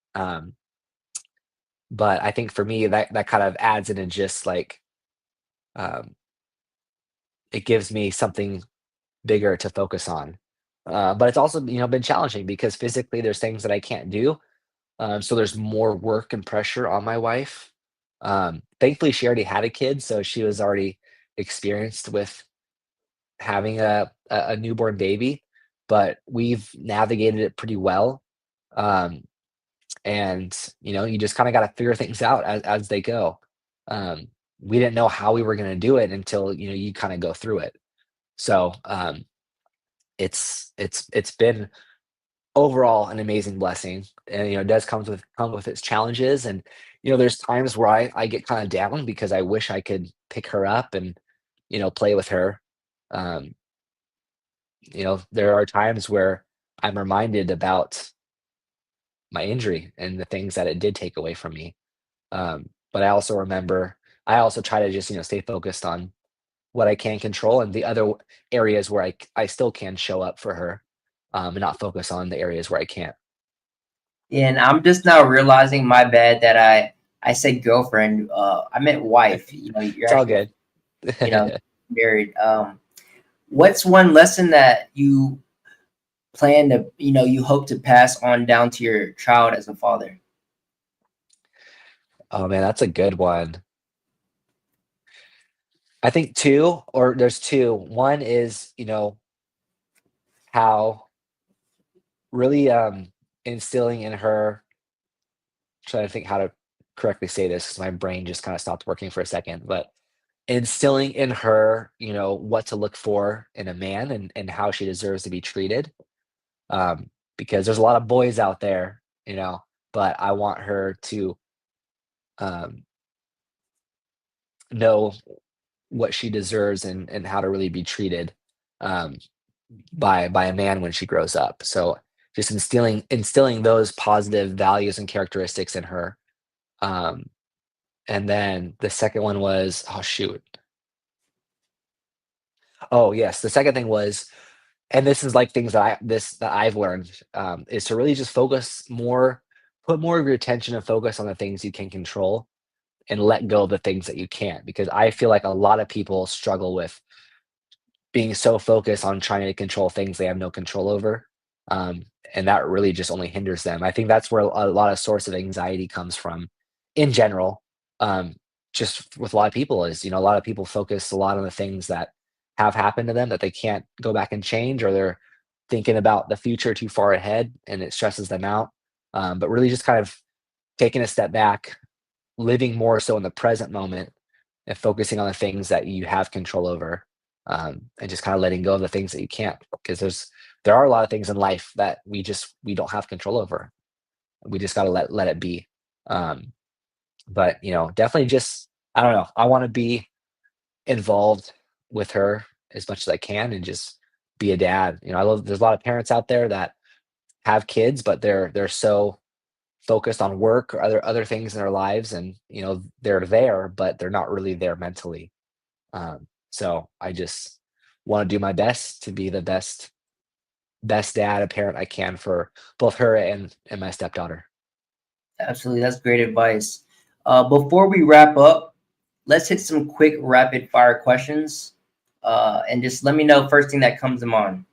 But I think for me, that kind of adds in and just like um, it gives me something bigger to focus on. But it's also, been challenging because physically there's things that I can't do. So there's more work and pressure on my wife. Thankfully, she already had a kid, so she was already experienced with having a newborn baby, but we've navigated it pretty well. Um, and you just kind of got to figure things out as they go. Um, we didn't know how we were going to do it until you kind of go through it. So it's been overall an amazing blessing, and it does come with its challenges. And there's times where I get kind of down because I wish I could pick her up and play with her. um there are times where I'm reminded about my injury and the things that it did take away from me. But I also try to just stay focused on what I can control and the other areas where I still can show up for her, and not focus on the areas where I can't. And I'm just now realizing, my bad, that I said girlfriend. I meant wife. You're It's all actually, good. married. What's one lesson that you plan to, you hope to pass on down to your child as a father? Oh man, that's a good one. I think two, or there's two. One is, how really instilling in her, trying to think how to correctly say this because my brain just kind of stopped working for a second, but instilling in her, what to look for in a man and how she deserves to be treated. Because there's a lot of boys out there, but I want her to um, know what she deserves and how to really be treated um, by a man when she grows up. So just instilling those positive values and characteristics in her. Um, and then the second one was, oh shoot. Oh yes, the second thing was, and this is like things that I've learned, is to really just put more of your attention and focus on the things you can control and let go of the things that you can't. Because I feel like a lot of people struggle with being so focused on trying to control things they have no control over. Um, and that really just only hinders them. I think that's where a lot of source of anxiety comes from in general. Um, just with a lot of people is, a lot of people focus a lot on the things that have happened to them that they can't go back and change, or they're thinking about the future too far ahead and it stresses them out. But really just kind of taking a step back, living more so in the present moment and focusing on the things that you have control over, and just kind of letting go of the things that you can't, because there are a lot of things in life that we don't have control over. We just got to let it be. um, but definitely just, I don't know, I want to be involved with her as much as I can and just be a dad. I love There's a lot of parents out there that have kids, but they're so focused on work or other things in their lives, and they're there but they're not really there mentally. So I just want to do my best to be the best dad, a parent I can for both her and my stepdaughter. Absolutely, that's great advice. Before we wrap up, let's hit some quick rapid fire questions. And just let me know first thing that comes to mind.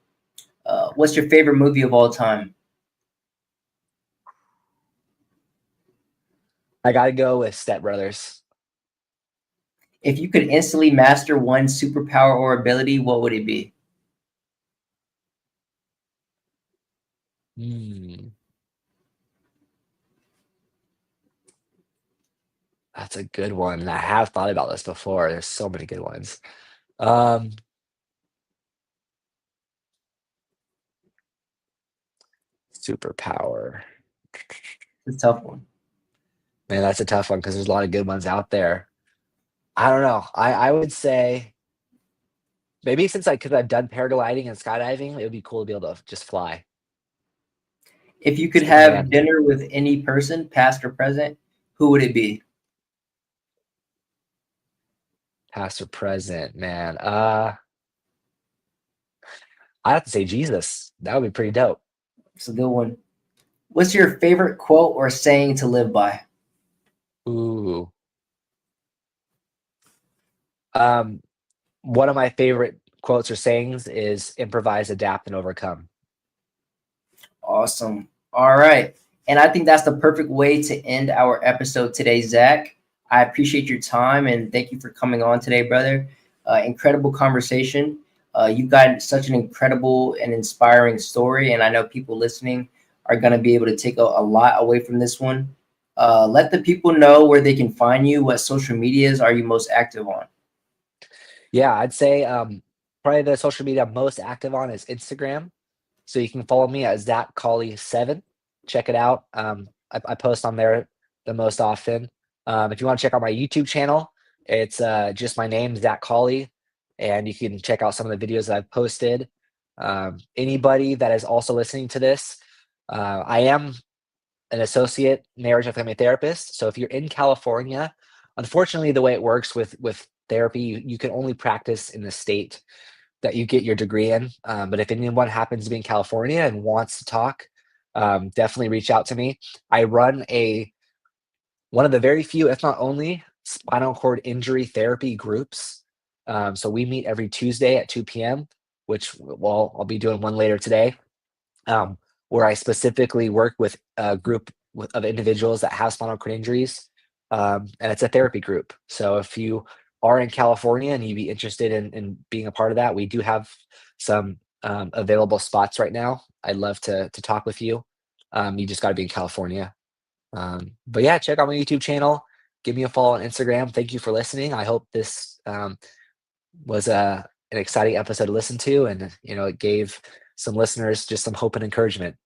What's your favorite movie of all time? I gotta go with Step Brothers. If you could instantly master one superpower or ability, what would it be? Hmm. That's a good one. I have thought about this before. There's so many good ones. Um, Superpower. It's a tough one. Man, that's a tough one because there's a lot of good ones out there. I don't know. I would say maybe since because I've done paragliding and skydiving, it would be cool to be able to just fly. If you could have Superman, dinner with any person, past or present, who would it be? past or present, man. I have to say Jesus. That would be pretty dope. It's a good one. What's your favorite quote or saying to live by? Ooh. Um, One of my favorite quotes or sayings is improvise, adapt, and overcome. Awesome. All right. And I think that's the perfect way to end our episode today, Zach. I appreciate your time and thank you for coming on today, brother. Incredible conversation. You've got such an incredible and inspiring story, and I know people listening are going to be able to take a lot away from this one. Let the people know where they can find you. What social medias are you most active on? Yeah, I'd say probably the social media I'm most active on is Instagram. So you can follow me at Zack Collie 7. Check it out. I post on there the most often. If you want to check out my YouTube channel, it's just my name, Zack Collie, and you can check out some of the videos that I've posted. Anybody that is also listening to this, I am an associate marriage and family therapist. So if you're in California, unfortunately, the way it works with therapy, you can only practice in the state that you get your degree in. But if anyone happens to be in California and wants to talk, definitely reach out to me. I run one of the very few, if not only, spinal cord injury therapy groups. So we meet every Tuesday at 2 p.m., which well, I'll be doing one later today, um, where I specifically work with a group of individuals that have spinal cord injuries, and it's a therapy group. So if you are in California and you'd be interested in being a part of that, we do have some available spots right now. I'd love to talk with you. You just got to be in California. But yeah, check out my YouTube channel. Give me a follow on Instagram. Thank you for listening. I hope this was an exciting episode to listen to, and it gave some listeners just some hope and encouragement.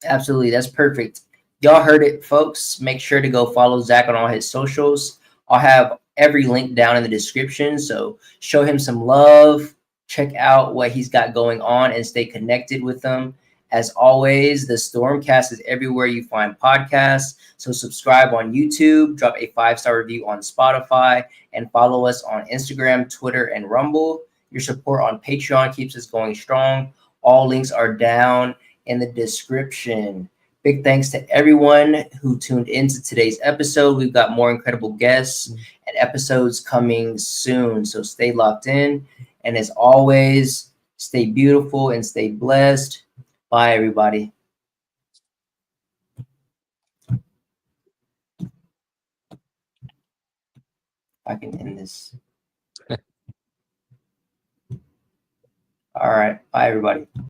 Absolutely. That's perfect. Y'all heard it, folks. Make sure to go follow Zach on all his socials. I'll have every link down in the description. So show him some love. Check out what he's got going on and stay connected with him. As always, the Stormcast is everywhere you find podcasts. So subscribe on YouTube, drop a 5-star review on Spotify, and follow us on Instagram, Twitter, and Rumble. Your support on Patreon keeps us going strong. All links are down in the description. Big thanks to everyone who tuned into today's episode. We've got more incredible guests and episodes coming soon. So stay locked in. And as always, stay beautiful and stay blessed. Bye, everybody. I can end this. All right. Bye, everybody.